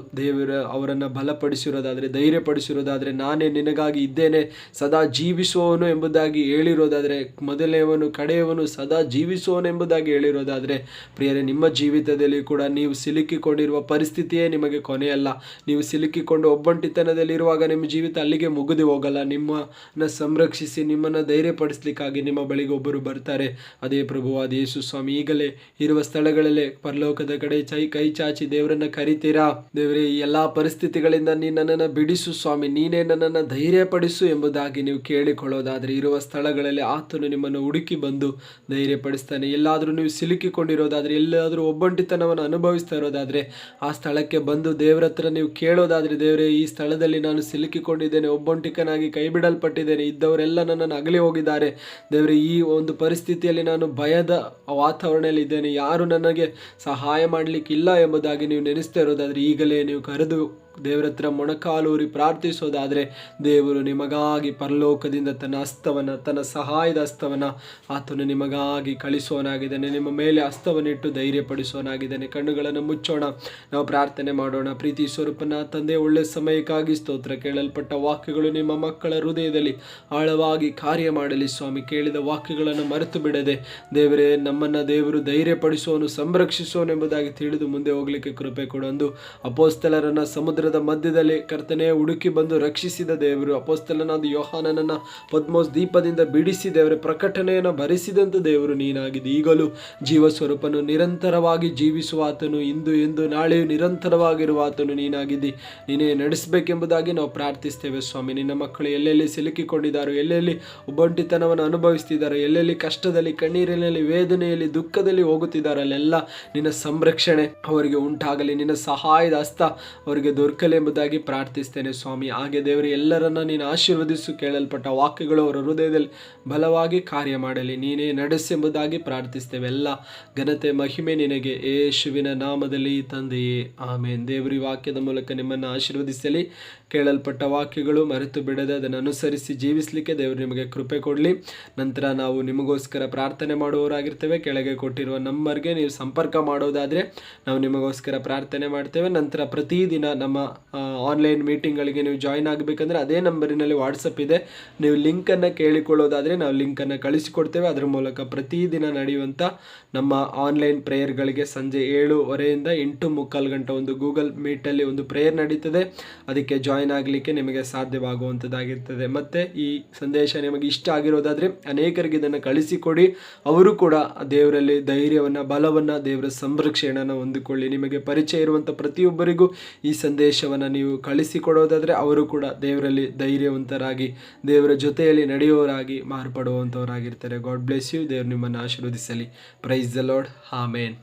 ಅವರನ್ನು ಬಲಪಡಿಸಿರೋದಾದರೆ, ಧೈರ್ಯಪಡಿಸಿರೋದಾದರೆ, ನಾನೇ ನಿನಗಾಗಿ ಇದ್ದೇನೆ, ಸದಾ ಜೀವಿಸುವವನು ಎಂಬುದಾಗಿ ಹೇಳಿರೋದಾದರೆ, ಮೊದಲನೆಯವನು ಕಡೆಯವನು ಸದಾ ಜೀವಿಸುವವನು ಎಂಬುದಾಗಿ ಹೇಳಿರೋದಾದರೆ, ಪ್ರಿಯರೇ, ನಿಮ್ಮ ಜೀವಿತದಲ್ಲಿ ಕೂಡ ನೀವು ಸಿಲುಕಿಕೊಂಡಿರುವ ಪರಿಸ್ಥಿತಿಯೇ ನಿಮಗೆ ಕೊನೆಯಲ್ಲ. ನೀವು ಸಿಲುಕಿಕೊಂಡು ಒಬ್ಬಂಟಿತನದಲ್ಲಿರುವಾಗ ನಿಮ್ಮ ಜೀವಿತ ಅಲ್ಲಿಗೆ ಮುಗಿದು ಹೋಗಲ್ಲ. ನಿಮ್ಮನ್ನು ಸಂರಕ್ಷಿಸಿ ನಿಮ್ಮನ್ನು ಧೈರ್ಯಪಡಿಸಲಿಕ್ಕಾಗಿ ನಿಮ್ಮ ಬಳಿಗೆ ಒಬ್ಬರು ಬರ್ತಾರೆ. ಅದೇ ಪ್ರಭುವಾದ ಯೇಸು ಸ್ವಾಮಿ. ಈಗಲೇ ಇರುವ ಸ್ಥಳಗಳಲ್ಲೇ ಪರಲೋಕದ ಕಡೆ ಕೈ ಚಾಚಿ ದೇವರನ್ನು ಕರಿತೀರಾ? ದೇವರೇ, ಈ ಎಲ್ಲ ಪರಿಸ್ಥಿತಿಗಳಿಂದ ನೀನು ನನ್ನನ್ನು ಬಿಡಿಸು ಸ್ವಾಮಿ, ನೀನೇ ನನ್ನನ್ನು ಧೈರ್ಯಪಡಿಸು ಎಂಬುದಾಗಿ ನೀವು ಕೇಳಿಕೊಳ್ಳೋದಾದರೆ, ಇರುವ ಸ್ಥಳಗಳಲ್ಲಿ ಆತನು ನಿಮ್ಮನ್ನು ಹುಡುಕಿ ಬಂದು ಧೈರ್ಯಪಡಿಸ್ತಾನೆ. ಎಲ್ಲಾದರೂ ನೀವು ಸಿಲುಕಿಕೊಂಡಿರೋದಾದರೆ, ಎಲ್ಲಾದರೂ ಒಬ್ಬಂಟಿತನವನ್ನು ಅನುಭವಿಸ್ತಾ ಇರೋದಾದರೆ, ಆ ಸ್ಥಳಕ್ಕೆ ಬಂದು ದೇವರ ಹತ್ರ ನೀವು ಕೇಳೋದಾದರೆ, ದೇವರೇ, ಈ ಸ್ಥಳದಲ್ಲಿ ನಾನು ಸಿಲುಕಿಕೊಂಡಿದ್ದೇನೆ, ಒಬ್ಬಂಟಿಕನಾಗಿ ಕೈ ಬಿಡಲ್ಪಟ್ಟಿದ್ದೇನೆ, ಇದ್ದವರೆಲ್ಲ ನನ್ನನ್ನು ಅಗಲಿ ಹೋಗಿದ್ದಾರೆ. ದೇವರೇ, ಈ ಒಂದು ಪರಿಸ್ಥಿತಿಯಲ್ಲಿ ನಾನು ಭಯದ ವಾತಾವರಣದಲ್ಲಿ ಇದ್ದೇನೆ, ಯಾರು ನನಗೆ ಸಹಾಯ ಮಾಡಲಿಕ್ಕಿಲ್ಲ ಎಂಬುದಾಗಿ ನೀವು ನೆನೆಸ್ತಾ ಇರೋದಾದರೆ, ಈಗಲೇ ನೀವು ಕರೆದು ದೇವರ ಹತ್ರ ಮೊಣಕಾಲೂರಿ ಪ್ರಾರ್ಥಿಸೋದಾದರೆ, ದೇವರು ನಿಮಗಾಗಿ ಪರಲೋಕದಿಂದ ತನ್ನ ಸಹಾಯದ ಹಸ್ತವನ್ನು ಆತನು ನಿಮಗಾಗಿ ಕಳಿಸೋನಾಗಿದ್ದಾನೆ. ನಿಮ್ಮ ಮೇಲೆ ಹಸ್ತವನ್ನಿಟ್ಟು ಧೈರ್ಯಪಡಿಸೋನಾಗಿದ್ದಾನೆ. ಕಣ್ಣುಗಳನ್ನು ಮುಚ್ಚೋಣ, ನಾವು ಪ್ರಾರ್ಥನೆ ಮಾಡೋಣ. ಪ್ರೀತಿ ಸ್ವರೂಪನ ತಂದೆ, ಒಳ್ಳೆ ಸಮಯಕ್ಕಾಗಿ ಸ್ತೋತ್ರ. ಕೇಳಲ್ಪಟ್ಟ ವಾಕ್ಯಗಳು ನಿಮ್ಮ ಮಕ್ಕಳ ಹೃದಯದಲ್ಲಿ ಆಳವಾಗಿ ಕಾರ್ಯ ಮಾಡಲಿ ಸ್ವಾಮಿ. ಕೇಳಿದ ವಾಕ್ಯಗಳನ್ನು ಮರೆತು ಬಿಡದೆ ದೇವರೇ, ನಮ್ಮನ್ನು ದೇವರು ಧೈರ್ಯಪಡಿಸೋನು, ಸಂರಕ್ಷಿಸೋನು ಎಂಬುದಾಗಿ ತಿಳಿದು ಮುಂದೆ ಹೋಗಲಿಕ್ಕೆ ಕೃಪೆ ಕೊಡೊಂದು. ಅಪೊಸ್ತಲರನ್ನು ಸಮುದ್ರದ ಮಧ್ಯದಲ್ಲಿ ಕರ್ತನೆ ಹುಡುಕಿ ಬಂದು ರಕ್ಷಿಸಿದ ದೇವರು, ಅಪೊಸ್ತಲನಾದ ಯೋಹಾನನನ್ನು ಪದ್ಮೋಸ್ ದೀಪದಿಂದ ಬಿಡಿಸಿ ದೇವರ ಪ್ರಕಟಣೆಯನ್ನು ಭರಿಸಿದಂಥ ದೇವರು ನೀನಾಗಿದೆ. ಈಗಲೂ ಜೀವ ಸ್ವರೂಪನು, ನಿರಂತರವಾಗಿ ಜೀವಿಸುವ ಆತನು, ಇಂದು ಎಂದು ನಾಳೆಯೂ ನಿರಂತರವಾಗಿರುವ ಆತನು ನೀನಾಗಿದ್ದಿ. ನೀನೇ ನಡೆಸಬೇಕೆಂಬುದಾಗಿ ನಾವು ಪ್ರಾರ್ಥಿಸ್ತೇವೆ ಸ್ವಾಮಿ. ನಿನ್ನ ಮಕ್ಕಳು ಎಲ್ಲೆಲ್ಲಿ ಸಿಲುಕಿಕೊಂಡಿದ್ದಾರೋ, ಎಲ್ಲೆಲ್ಲಿ ಒಬ್ಬಂಟಿತನವನ್ನು ಅನುಭವಿಸ್ತಿದ್ದಾರೋ, ಎಲ್ಲೆಲ್ಲಿ ಕಷ್ಟದಲ್ಲಿ, ಕಣ್ಣೀರಿನಲ್ಲಿ, ವೇದನೆಯಲ್ಲಿ, ದುಃಖದಲ್ಲಿ ಹೋಗುತ್ತಿದ್ದಾರೋ, ಅಲ್ಲೆಲ್ಲ ನಿನ್ನ ಸಂರಕ್ಷಣೆ ಅವರಿಗೆ ಉಂಟಾಗಲಿ, ನಿನ್ನ ಸಹಾಯದ ಹಸ್ತ ಅವರಿಗೆ ದೊರಕಲಿ ಎಂಬುದಾಗಿ ಪ್ರಾರ್ಥಿಸ್ತೇನೆ ಸ್ವಾಮಿ. ಹಾಗೆ ದೇವರು ಎಲ್ಲರನ್ನ ನೀನು ಆಶೀರ್ವದಿಸು. ಕೇಳಲ್ಪಟ್ಟ ವಾಕ್ಯಗಳು ಅವರ ಹೃದಯದಲ್ಲಿ ಬಲವಾಗಿ ಕಾರ್ಯ ಮಾಡಲಿ. ನೀನೇ ನಡೆಸೆಂಬುದಾಗಿ ಪ್ರಾರ್ಥಿಸ್ತೇವೆ. ಎಲ್ಲ ಘನತೆ ಮಹಿಮೆ ನಿನಗೆ ಯೇಸುವಿನ ನಾಮದಲ್ಲಿ ತಂದೆಯೇ, ಆಮೇನ್. ದೇವರ ವಾಕ್ಯದ ಮೂಲಕ ನಿಮ್ಮನ್ನು ಆಶೀರ್ವದಿಸಲಿ. ಕೇಳಲ್ಪಟ್ಟ ವಾಕ್ಯಗಳು ಮರೆತು ಬಿಡದೆ ಅದನ್ನು ಅನುಸರಿಸಿ ಜೀವಿಸಲಿಕ್ಕೆ ದೇವರು ನಿಮಗೆ ಕೃಪೆ ಕೊಡಲಿ. ನಂತರ ನಾವು ನಿಮಗೋಸ್ಕರ ಪ್ರಾರ್ಥನೆ ಮಾಡುವವರಾಗಿರ್ತೇವೆ. ಕೆಳಗೆ ಕೊಟ್ಟಿರುವ ನಂಬರ್ಗೆ ನೀವು ಸಂಪರ್ಕ ಮಾಡೋದಾದರೆ ನಾವು ನಿಮಗೋಸ್ಕರ ಪ್ರಾರ್ಥನೆ ಮಾಡ್ತೇವೆ. ನಂತರ ಪ್ರತಿದಿನ ನಮ್ಮ ಆನ್ಲೈನ್ ಮೀಟಿಂಗ್ಗಳಿಗೆ ನೀವು ಜಾಯ್ನ್ ಆಗಬೇಕಂದ್ರೆ ಅದೇ ನಂಬರಿನಲ್ಲಿ ವಾಟ್ಸಪ್ ಇದೆ. ನೀವು ಲಿಂಕನ್ನು ಕೇಳಿಕೊಳ್ಳೋದಾದರೆ ನಾವು ಲಿಂಕನ್ನು ಕಳಿಸಿಕೊಡ್ತೇವೆ. ಅದರ ಮೂಲಕ ಪ್ರತಿದಿನ ನಡೆಯುವಂಥ ನಮ್ಮ ಆನ್ಲೈನ್ ಪ್ರೇಯರ್ಗಳಿಗೆ ಸಂಜೆ 7:30 8:45 ಗಂಟೆ ಒಂದು ಗೂಗಲ್ ಮೀಟಲ್ಲಿ ಒಂದು ಪ್ರೇಯರ್ ನಡೀತದೆ. ಅದಕ್ಕೆ ಜಾಯ್ನ್ ಆಗಲಿಕ್ಕೆ ನಿಮಗೆ ಸಾಧ್ಯವಾಗುವಂಥದ್ದಾಗಿರ್ತದೆ. ಮತ್ತು ಈ ಸಂದೇಶ ನಿಮಗೆ ಇಷ್ಟ ಆಗಿರೋದಾದರೆ ಅನೇಕರಿಗೆ ಇದನ್ನು ಕಳಿಸಿಕೊಡಿ. ಅವರು ಕೂಡ ದೇವರಲ್ಲಿ ಧೈರ್ಯವನ್ನು, ಬಲವನ್ನು, ದೇವರ ಸಂರಕ್ಷಣೆಯನ್ನು ಹೊಂದಿಕೊಳ್ಳಿ. ನಿಮಗೆ ಪರಿಚಯ ಇರುವಂಥ ಪ್ರತಿಯೊಬ್ಬರಿಗೂ ಈ ಸಂದೇಶವನ್ನು ನೀವು ಕಳಿಸಿಕೊಡೋದಾದರೆ ಅವರು ಕೂಡ ದೇವರಲ್ಲಿ ಧೈರ್ಯವಂತರಾಗಿ ದೇವರ ಜೊತೆಯಲ್ಲಿ ನಡೆಯುವವರಾಗಿ ಮಾರ್ಪಡುವಂಥವರಾಗಿರ್ತಾರೆ. God bless you. ದೇವರು ನಿಮ್ಮನ್ನು ಆಶೀರ್ವದಿಸಲಿ. Praise the Lord. ಆಮೇನ್.